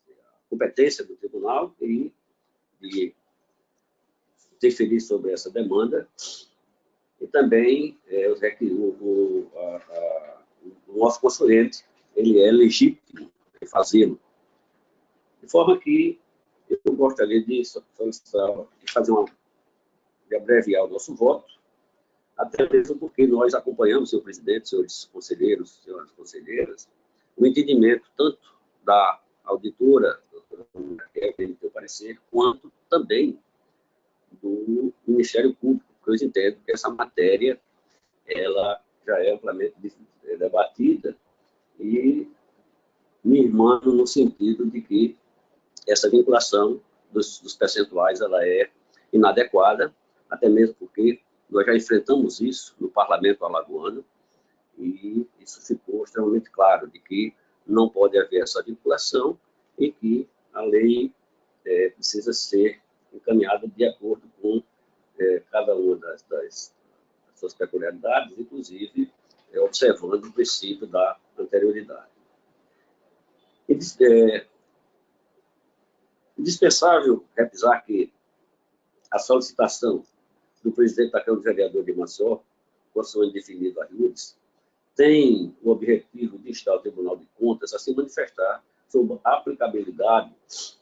a competência do tribunal e interferir sobre essa demanda. E também o nosso consulente, ele é legítimo em fazê-lo. De forma que eu gostaria de solicitar, de abreviar o nosso voto, até mesmo porque nós acompanhamos, senhor presidente, senhores conselheiros, senhoras conselheiras, o entendimento tanto da auditora, que é o parecer, quanto também do Ministério Público, porque eu entendo que essa matéria ela já é amplamente debatida e me irmando no sentido de que essa vinculação dos percentuais ela é inadequada, até mesmo porque nós já enfrentamos isso no Parlamento alagoano e isso ficou extremamente claro, de que não pode haver essa vinculação e que a lei precisa ser encaminhada de acordo com cada uma das suas peculiaridades, inclusive observando o princípio da anterioridade. Indispensável revisar que a solicitação do presidente da Câmara de Vereadores de Maceió, conforme definido a Iudes, tem o objetivo de instar o Tribunal de Contas a se manifestar sobre a aplicabilidade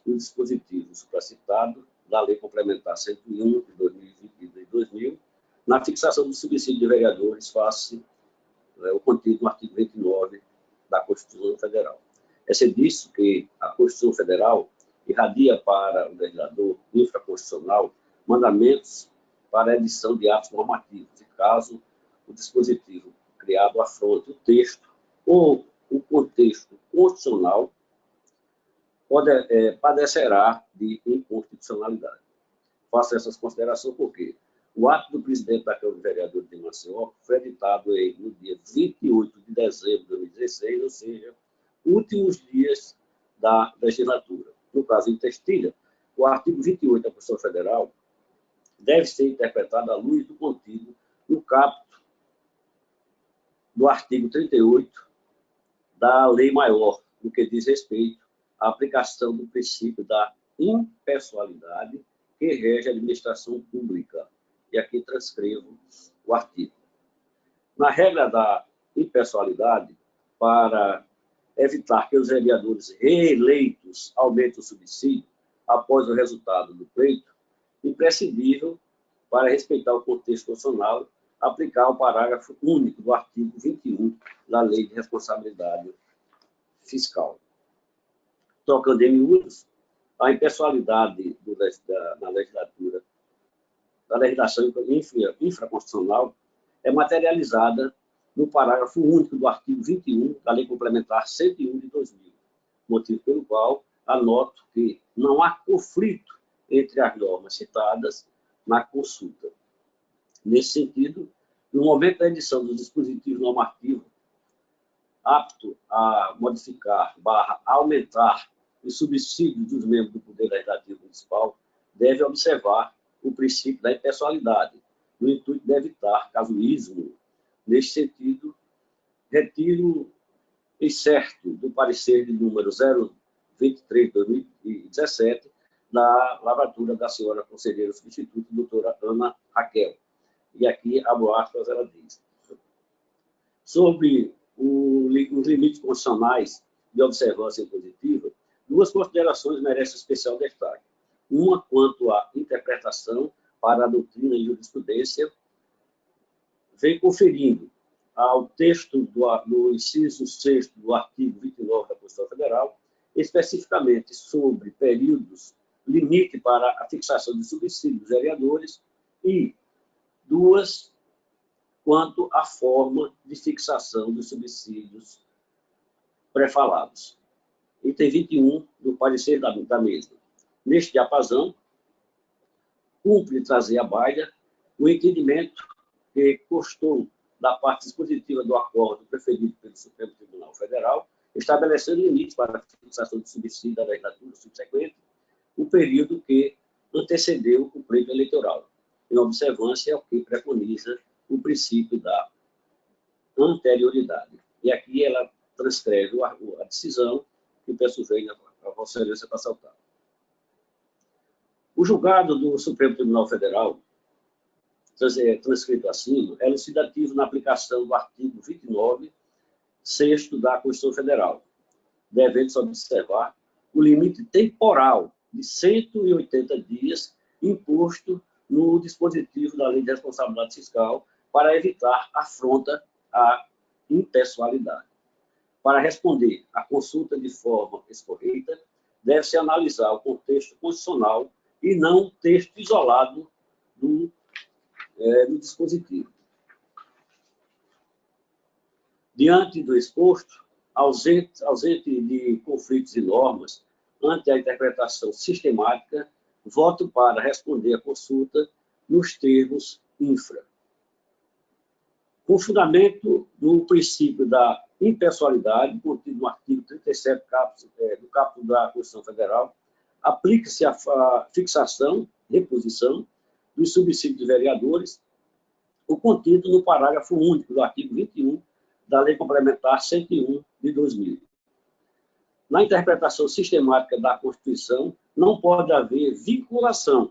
do dispositivo supracitado da Lei Complementar 101 de 2020 na fixação do subsídio de vereadores face o contido no artigo 29 da Constituição Federal. É ser disso que a Constituição Federal irradia para o legislador infraconstitucional mandamentos para a edição de atos normativos, e caso o dispositivo criado afronte o texto ou o contexto constitucional, padecerá de inconstitucionalidade. Faço essas considerações porque o ato do presidente da Câmara de Vereadores de Maceió foi editado no dia 28 de dezembro de 2016, ou seja, últimos dias da legislatura. No caso em Testilha, o artigo 28 da Constituição Federal deve ser interpretado à luz do contido no caput do artigo 38 da Lei Maior, no que diz respeito à aplicação do princípio da impessoalidade que rege a administração pública. E aqui transcrevo o artigo. Na regra da impessoalidade, para evitar que os vereadores reeleitos aumentem o subsídio após o resultado do pleito, imprescindível para respeitar o contexto constitucional, aplicar o parágrafo único do artigo 21 da Lei de Responsabilidade Fiscal. Trocando em miúdos, a impessoalidade na legislatura, da legislação infraconstitucional é materializada no parágrafo único do artigo 21 da Lei Complementar 101 de 2000, motivo pelo qual anoto que não há conflito entre as normas citadas na consulta. Nesse sentido, no momento da edição do dispositivo normativo apto a modificar / aumentar os subsídios dos membros do Poder Legislativo Municipal, deve observar o princípio da impessoalidade, no intuito de evitar casuísmo. Neste sentido, retiro excerto do parecer de número 023/2017 da lavratura da senhora conselheira substituta, doutora Ana Raquel. E aqui, abro aspas, ela diz: sobre os limites constitucionais de observância positiva, duas considerações merecem especial destaque. Uma quanto à interpretação para a doutrina e jurisprudência, vem conferindo ao texto do inciso 6º do artigo 29 da Constituição Federal, especificamente sobre períodos limite para a fixação de subsídios dos vereadores, e duas quanto à forma de fixação dos subsídios pré-falados. Item 21 do parecer da mesma. Neste diapasão, cumpre trazer à baila o entendimento que constou da parte dispositiva do acordo preferido pelo Supremo Tribunal Federal, estabelecendo limites para a fixação de subsídio da legislatura subsequente, o período que antecedeu o pleito eleitoral, em observância ao que preconiza o princípio da anterioridade. E aqui ela transcreve a decisão que peço venha a Vossa Excelência para saltar. O julgado do Supremo Tribunal Federal, transcrito acima, é elucidativo na aplicação do artigo 29, 6º da Constituição Federal, devendo-se observar o limite temporal de 180 dias imposto no dispositivo da Lei de Responsabilidade Fiscal para evitar afronta à impessoalidade. Para responder à consulta de forma escorreita, deve-se analisar o contexto constitucional e não o texto isolado do dispositivo. Diante do exposto, ausente de conflitos e normas, ante a interpretação sistemática, voto para responder à consulta nos termos infra. Com fundamento no princípio da impessoalidade, contido no artigo 37 do caput da Constituição Federal, aplica-se a fixação, reposição, dos subsídios de vereadores, o contido no parágrafo único do artigo 21 da Lei Complementar 101 de 2000. Na interpretação sistemática da Constituição, não pode haver vinculação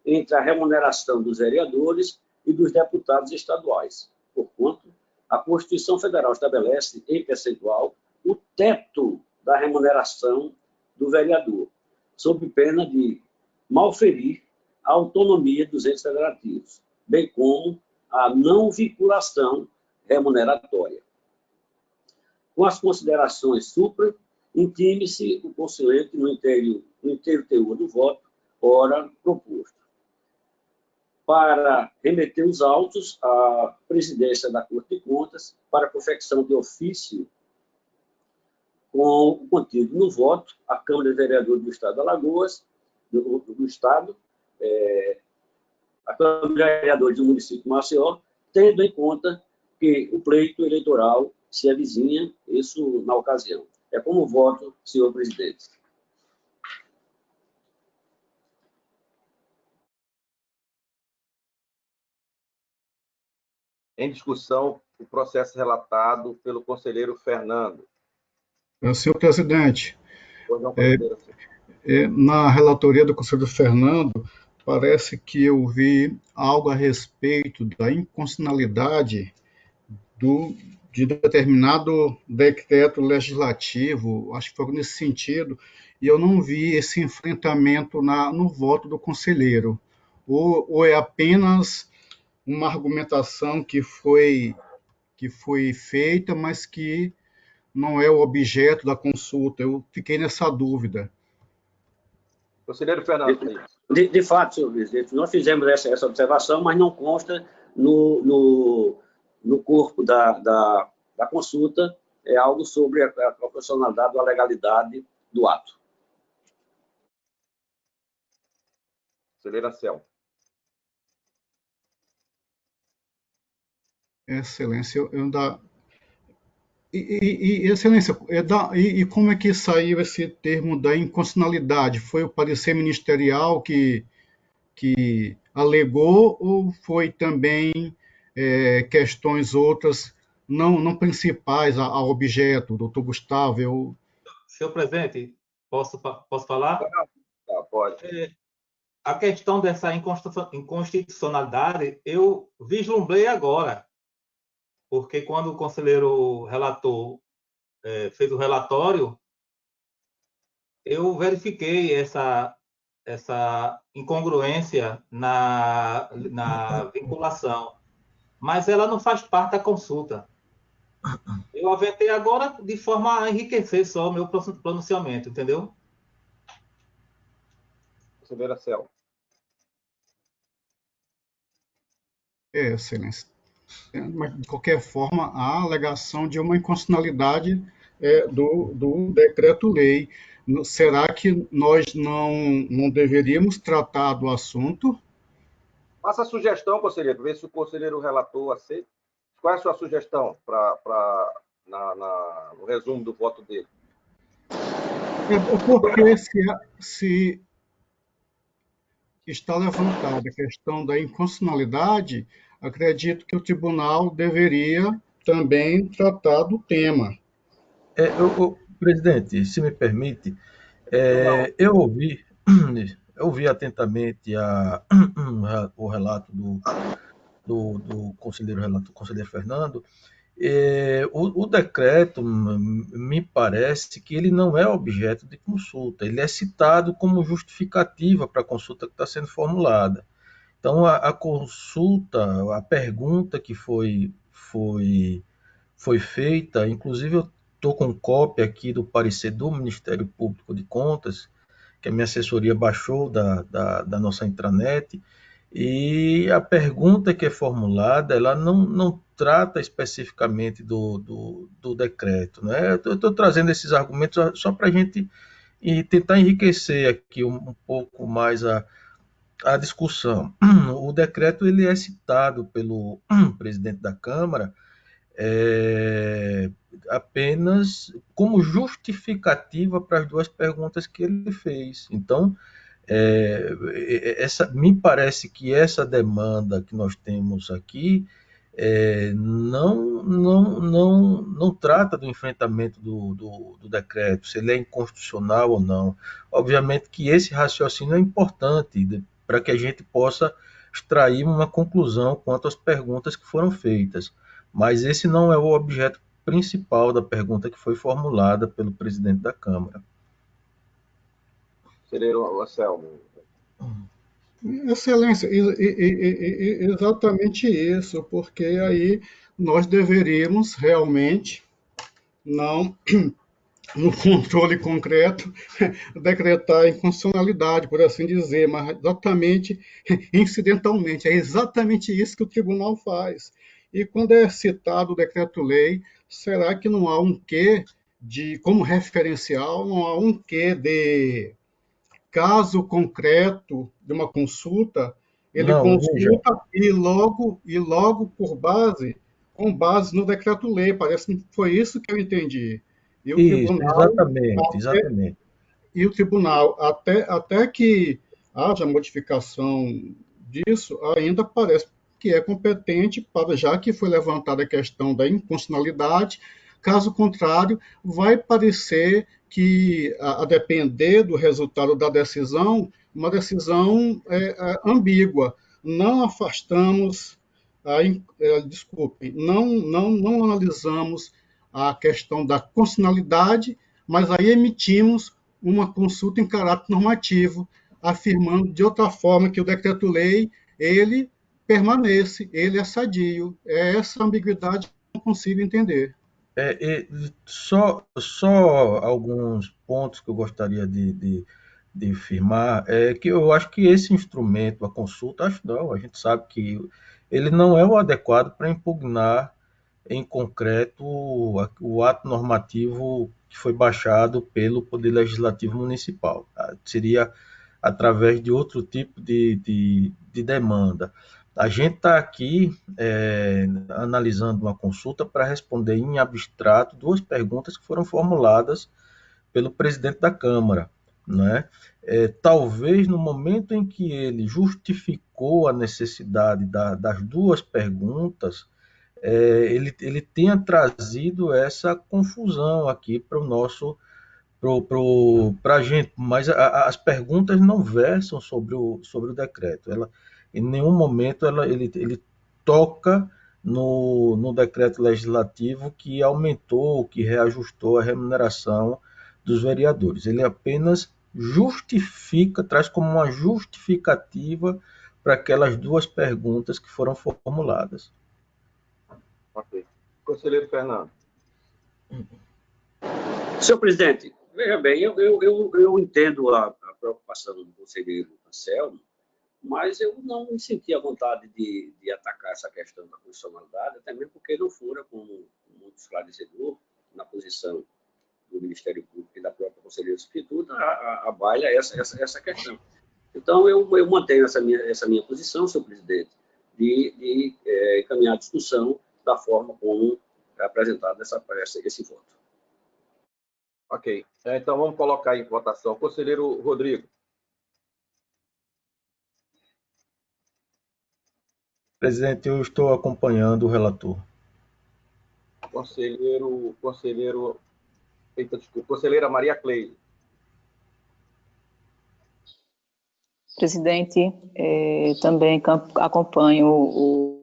entre a remuneração dos vereadores e dos deputados estaduais. Porquanto, a Constituição Federal estabelece, em percentual, o teto da remuneração do vereador, sob pena de malferir a autonomia dos entes federativos, bem como a não vinculação remuneratória. Com as considerações supra, intime-se o conselheiro no inteiro teor do voto, ora proposto. Para remeter os autos à presidência da Corte de Contas para confecção de ofício com o contido no voto, a Câmara de Vereadores do Estado de Alagoas, do Estado, a Câmara de Vereadores do município de Maceió, tendo em conta que o pleito eleitoral se avizinha, isso na ocasião. É como voto, senhor presidente. Em discussão, o processo relatado pelo conselheiro Fernando. Senhor presidente, na relatoria do conselheiro Fernando, parece que eu vi algo a respeito da inconstitucionalidade de determinado decreto legislativo, acho que foi nesse sentido, e eu não vi esse enfrentamento no voto do conselheiro. ou é apenas uma argumentação que foi feita, mas que não é o objeto da consulta? Eu fiquei nessa dúvida. Conselheiro Fernando. De fato, senhor presidente, nós fizemos essa observação, mas não consta no corpo da consulta algo sobre a proporcionalidade ou a legalidade do ato. Conselheiro Anselmo. Excelência, eu ainda... Excelência, e como é que saiu esse termo da inconstitucionalidade? Foi o parecer ministerial que alegou ou foi também questões outras não principais ao objeto, doutor Gustavo? Senhor presidente, posso falar? Tá, pode. A questão dessa inconstitucionalidade eu vislumbrei agora, porque quando o conselheiro relator fez o relatório, eu verifiquei essa incongruência na vinculação, mas ela não faz parte da consulta. Eu aventei agora de forma a enriquecer só o meu pronunciamento, entendeu? Conselheiro Anselmo. Excelência. Mas, de qualquer forma, há alegação de uma inconstitucionalidade do decreto-lei. Será que nós não deveríamos tratar do assunto? Faça a sugestão, conselheiro, ver se o conselheiro relator aceita. Qual é a sua sugestão no resumo do voto dele? Porque se está levantada a questão da inconstitucionalidade, acredito que o tribunal deveria também tratar do tema. Presidente, se me permite, eu ouvi atentamente o relato do conselheiro Fernando. O decreto, me parece que ele não é objeto de consulta, ele é citado como justificativa para a consulta que está sendo formulada. Então, a consulta, a pergunta que foi feita, inclusive eu estou com cópia aqui do parecer do Ministério Público de Contas, que a minha assessoria baixou da nossa intranet, e a pergunta que é formulada, ela não trata especificamente do decreto, né? Eu estou trazendo esses argumentos só para a gente tentar enriquecer aqui um pouco mais a discussão. O decreto ele é citado pelo presidente da Câmara apenas como justificativa para as duas perguntas que ele fez. Então, me parece que essa demanda que nós temos aqui não trata do enfrentamento do decreto, se ele é inconstitucional ou não. Obviamente que esse raciocínio é importante para que a gente possa extrair uma conclusão quanto às perguntas que foram feitas, mas esse não é o objeto principal da pergunta que foi formulada pelo presidente da Câmara. Conselheiro Anselmo. Excelência, exatamente isso, porque aí nós deveríamos realmente, não no controle concreto, decretar a inconstitucionalidade, por assim dizer, mas exatamente, incidentalmente, é exatamente isso que o tribunal faz. E quando é citado o decreto-lei, será que não há um quê como referencial, não há um quê de caso concreto de uma consulta, ele consulta e logo com base no decreto-lei. Parece que foi isso que eu entendi. E o tribunal, exatamente. E o tribunal, até que haja modificação disso, ainda parece que é competente, já que foi levantada a questão da inconstitucionalidade. Caso contrário, vai parecer que, a depender do resultado da decisão, uma decisão ambígua. Não afastamos, não analisamos a questão da constitucionalidade, mas aí emitimos uma consulta em caráter normativo, afirmando de outra forma que o decreto-lei, ele permanece, ele é sadio. É essa ambiguidade que eu não consigo entender. Só alguns pontos que eu gostaria de firmar é que eu acho que esse instrumento, a consulta, acho não, a gente sabe que ele não é o adequado para impugnar em concreto o ato normativo que foi baixado pelo Poder Legislativo Municipal. Tá? Seria através de outro tipo de demanda. A gente está aqui analisando uma consulta para responder em abstrato duas perguntas que foram formuladas pelo presidente da Câmara. Né? Talvez no momento em que ele justificou a necessidade das duas perguntas, ele tenha trazido essa confusão aqui para o nosso para a gente, mas as perguntas não versam sobre o decreto. Em nenhum momento ele toca no decreto legislativo que aumentou, que reajustou a remuneração dos vereadores. Ele apenas justifica, traz como uma justificativa para aquelas duas perguntas que foram formuladas. Ok. Conselheiro Fernando. Senhor presidente, veja bem, eu entendo a preocupação do conselheiro Anselmo, mas eu não me senti à vontade de atacar essa questão da constitucionalidade, até mesmo porque não fora, como muito esclarecedor, na posição do Ministério Público e da própria Conselheira Substituta, a baila essa questão. Então, eu mantenho essa minha posição, senhor presidente, de encaminhar a discussão da forma como é apresentado esse voto. Ok. Então, vamos colocar em votação. Conselheiro Rodrigo. Presidente, eu estou acompanhando o relator. Conselheira Maria Cleide. Presidente, também acompanho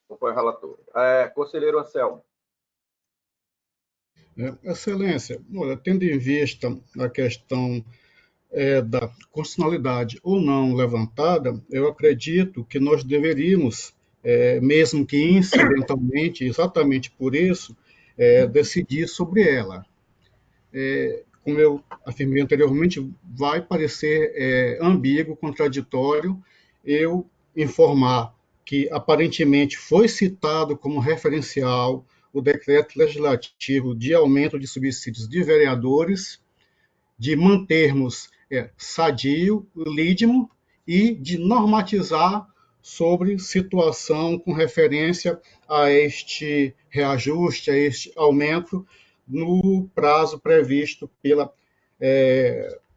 Acompanho o relator. Conselheiro Anselmo. Excelência, olha, tendo em vista a questão da constitucionalidade ou não levantada, eu acredito que nós deveríamos, mesmo que incidentalmente, exatamente por isso, decidir sobre ela. Como eu afirmei anteriormente, vai parecer ambíguo, contraditório, eu informar que aparentemente foi citado como referencial o decreto legislativo de aumento de subsídios de vereadores, de mantermos sadio, lídimo e de normatizar sobre situação com referência a este reajuste, a este aumento, no prazo previsto pela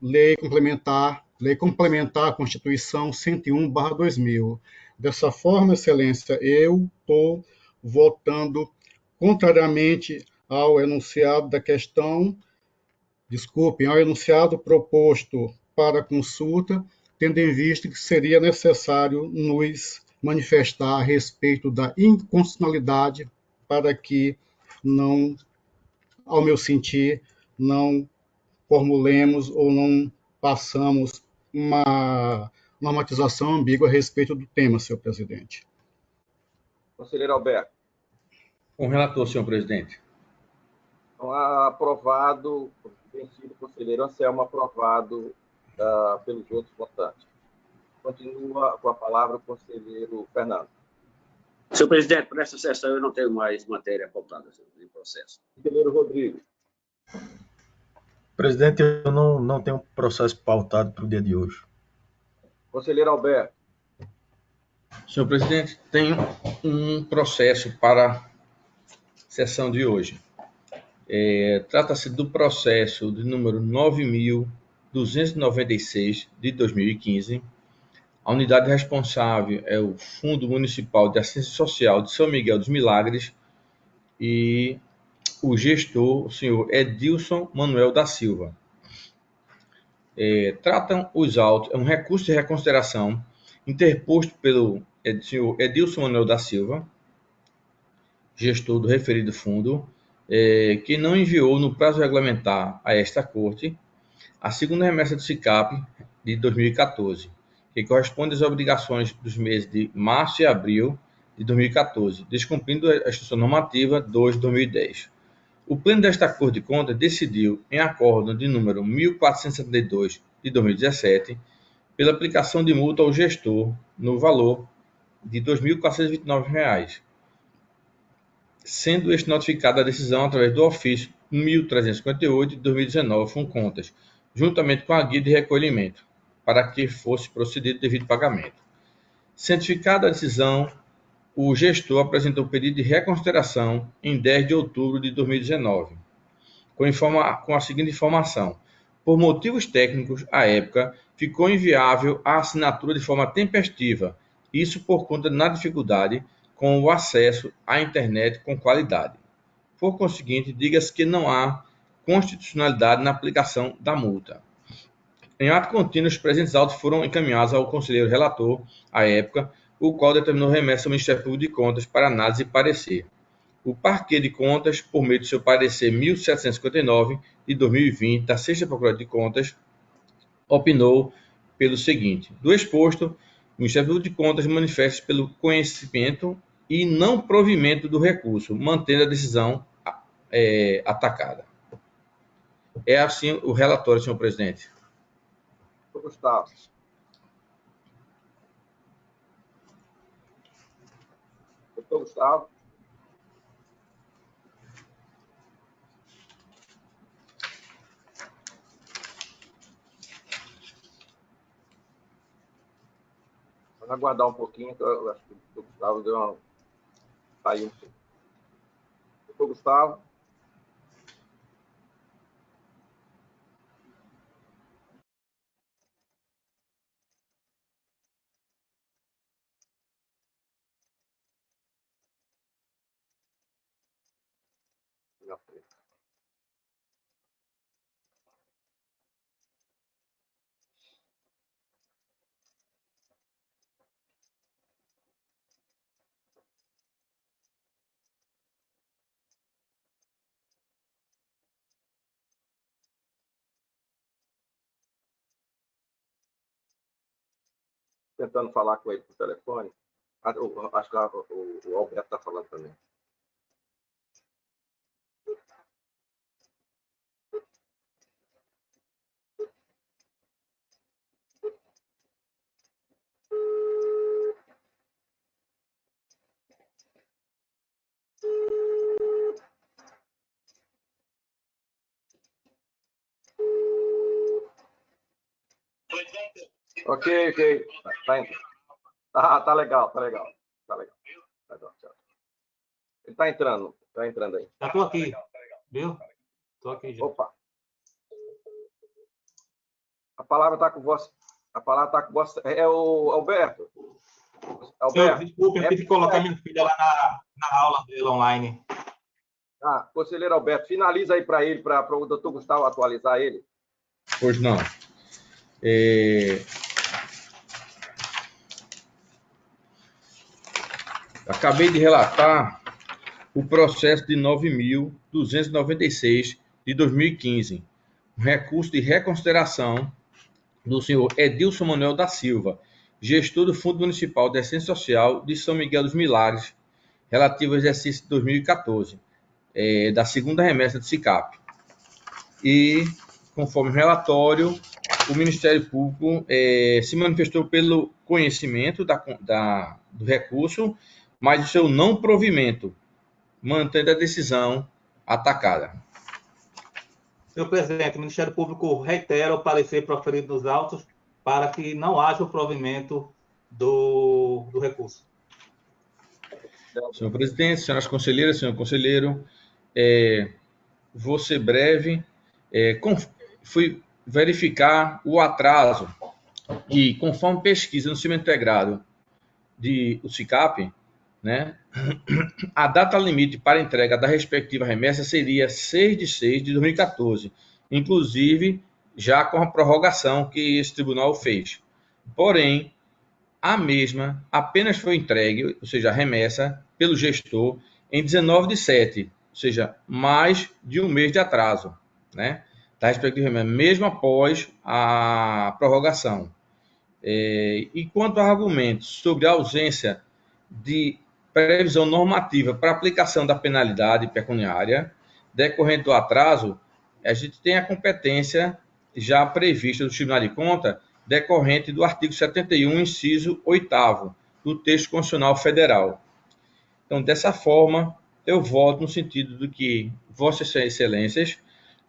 Lei Complementar à Constituição 101/2000. Dessa forma, Excelência, eu estou votando contrariamente ao enunciado da questão, ao enunciado proposto para consulta, tendo em vista que seria necessário nos manifestar a respeito da inconstitucionalidade para que não, ao meu sentir, não formulemos ou não passamos uma normatização ambígua a respeito do tema, senhor presidente. Conselheiro Alberto. Com o relator, senhor presidente. Então, aprovado, vencido, conselheiro Anselmo, aprovado pelos outros votantes. Continua com a palavra o conselheiro Fernando. Senhor presidente, por esta sessão eu não tenho mais matéria pautada em processo. Conselheiro Rodrigo. Presidente, eu não tenho processo pautado para o dia de hoje. Conselheiro Alberto. Senhor presidente, tenho um processo para a sessão de hoje. Trata-se do processo de número 9.296 de 2015. A unidade responsável é o Fundo Municipal de Assistência Social de São Miguel dos Milagres e o gestor, o senhor Edilson Manuel da Silva. Tratam os autos, é um recurso de reconsideração interposto pelo senhor Edilson Manuel da Silva, gestor do referido fundo, que não enviou no prazo regulamentar a esta Corte a segunda remessa do SICAP de 2014, que corresponde às obrigações dos meses de março e abril de 2014, descumprindo a Instrução Normativa 2 de 2010. O Pleno desta Corte de Contas decidiu, em acórdão de número 1472 de 2017, pela aplicação de multa ao gestor no valor de R$ 2.429, sendo este notificado a decisão através do ofício 1358 de 2019, Funcontas, juntamente com a guia de recolhimento, para que fosse procedido devido pagamento. Cientificada a decisão, o gestor apresentou o pedido de reconsideração em 10 de outubro de 2019, com a seguinte informação: por motivos técnicos, à época, ficou inviável a assinatura de forma tempestiva, isso por conta da dificuldade com o acesso à internet com qualidade. Por conseguinte, diga-se que não há constitucionalidade na aplicação da multa. Em ato contínuo, os presentes autos foram encaminhados ao conselheiro relator, à época, o qual determinou remessa ao Ministério Público de Contas para análise e parecer. O Parquê de Contas, por meio do seu parecer 1759 de 2020, da 6ª Procuradoria de Contas, opinou pelo seguinte: do exposto, o Ministério Público de Contas manifesta pelo conhecimento e não provimento do recurso, mantendo a decisão atacada. É assim o relatório, senhor presidente. Gustavo. Doutor Gustavo. Vamos aguardar um pouquinho, que eu acho que o Gustavo deu uma... Saiu um pouco. Doutor Gustavo. Tentando falar com ele por telefone. Acho que o Alberto está falando também. Ok. Tá legal. Ele tá entrando aí. Já estou aqui, viu? Estou aqui já. Opa. A palavra está com você. É o Alberto. Senhor, desculpe, eu tive que colocar minha filha lá na aula dele online. Conselheiro Alberto, finaliza aí para ele, para o doutor Gustavo atualizar ele. Pois não. Acabei de relatar o processo de 9.296 de 2015, um recurso de reconsideração do senhor Edilson Manuel da Silva, gestor do Fundo Municipal de Assistência Social de São Miguel dos Milagres, relativo ao exercício de 2014, da segunda remessa do SICAP. E, conforme o relatório, o Ministério Público se manifestou pelo conhecimento do recurso, mas o seu não provimento, mantendo a decisão atacada. Senhor presidente, o Ministério Público reitera o parecer proferido nos autos para que não haja o provimento do recurso. Senhor presidente, senhoras conselheiras, senhor conselheiro, vou ser breve. Fui verificar o atraso e, conforme pesquisa no sistema integrado do SICAP, né, a data limite para entrega da respectiva remessa seria 6 de 6 de 2014, inclusive já com a prorrogação que esse tribunal fez. Porém, a mesma apenas foi entregue, ou seja, a remessa, pelo gestor em 19 de 7, ou seja, mais de um mês de atraso, né, da respectiva emenda, mesmo após a prorrogação. E quanto a argumentos sobre a ausência de previsão normativa para aplicação da penalidade pecuniária decorrente do atraso, a gente tem a competência já prevista do Tribunal de Contas decorrente do artigo 71, inciso 8º do texto constitucional federal. Então, dessa forma, eu voto no sentido de que Vossas Excelências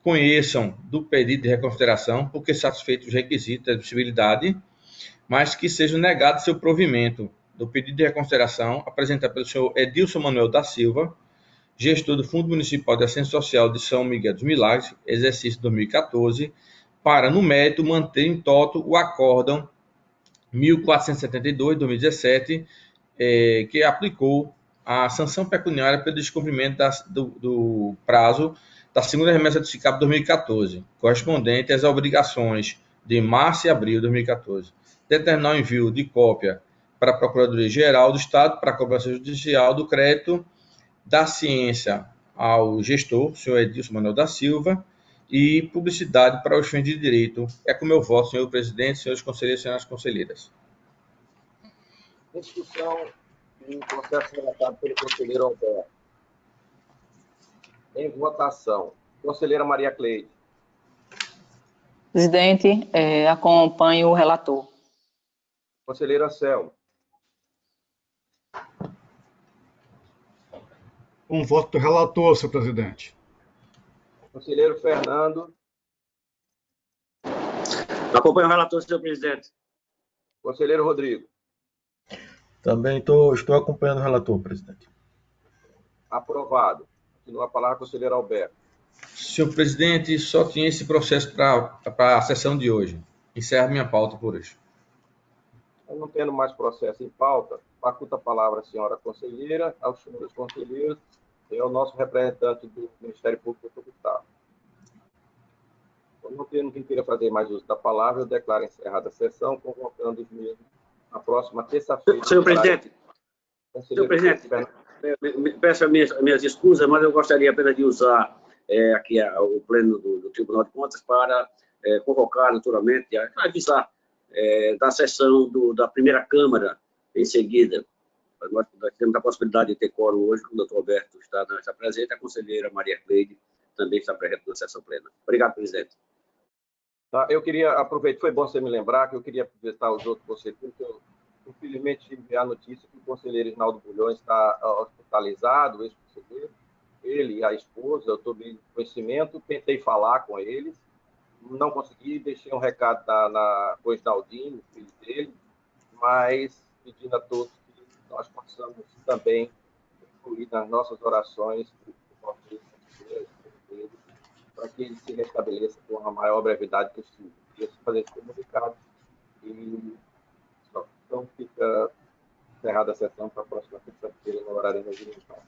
conheçam do pedido de reconsideração, porque satisfeitos os requisitos da admissibilidade, mas que seja negado seu provimento do pedido de reconsideração apresentado pelo senhor Edilson Manuel da Silva, gestor do Fundo Municipal de Assistência Social de São Miguel dos Milagres, exercício 2014, para, no mérito, manter em toto o acórdão 1472/2017, que aplicou a sanção pecuniária pelo descumprimento do prazo da segunda remessa de SICAP 2014, correspondente às obrigações de março e abril de 2014. Determinar o envio de cópia para a Procuradoria-Geral do Estado para a cobrança judicial do crédito da ciência ao gestor, senhor Edilson Manuel da Silva, e publicidade para os fins de direito. É com meu voto, senhor presidente, senhores conselheiros e senhoras conselheiras. Em discussão, o processo relatado pelo conselheiro Alberto. Em votação, conselheira Maria Cleide. Presidente, acompanho o relator. Conselheiro Anselmo. Um voto do relator, senhor presidente. Conselheiro Fernando. Acompanho o relator, senhor presidente. Conselheiro Rodrigo. Também estou acompanhando o relator, presidente. Aprovado. Continua a palavra, conselheiro Alberto. Senhor presidente, só tinha esse processo para a sessão de hoje. Encerro minha pauta por hoje. Não tendo mais processo em pauta, faculta a palavra à senhora conselheira, aos senhores conselheiros e ao nosso representante do Ministério Público do Estado. Não tendo quem queira fazer mais uso da palavra, eu declaro encerrada a sessão, convocando os mesmos na próxima terça-feira. Senhor presidente, peço as minhas excusas, mas eu gostaria apenas de usar aqui o pleno do Tribunal de Contas para convocar, naturalmente, avisar da sessão da primeira Câmara em seguida. Nós temos a possibilidade de ter quórum hoje, o doutor Alberto está presente, a conselheira Maria Cleide também está presente na sessão plena. Obrigado, presidente. Tá, eu queria aproveitar, foi bom você me lembrar que eu queria aproveitar os outros conselheiros, que eu infelizmente tive a notícia que o conselheiro Isnaldo Bulhões está hospitalizado, ex-conselheiro, ele e a esposa, eu tomei conhecimento, tentei falar com eles, não consegui, deixei um recado com o Isnaldinho, filho dele, mas pedindo a todos que nós possamos também incluir nas nossas orações para que ele se restabeleça com a maior brevidade possível. Queria fazer esse comunicado e então fica encerrada a sessão para a próxima terça-feira no horário regimental.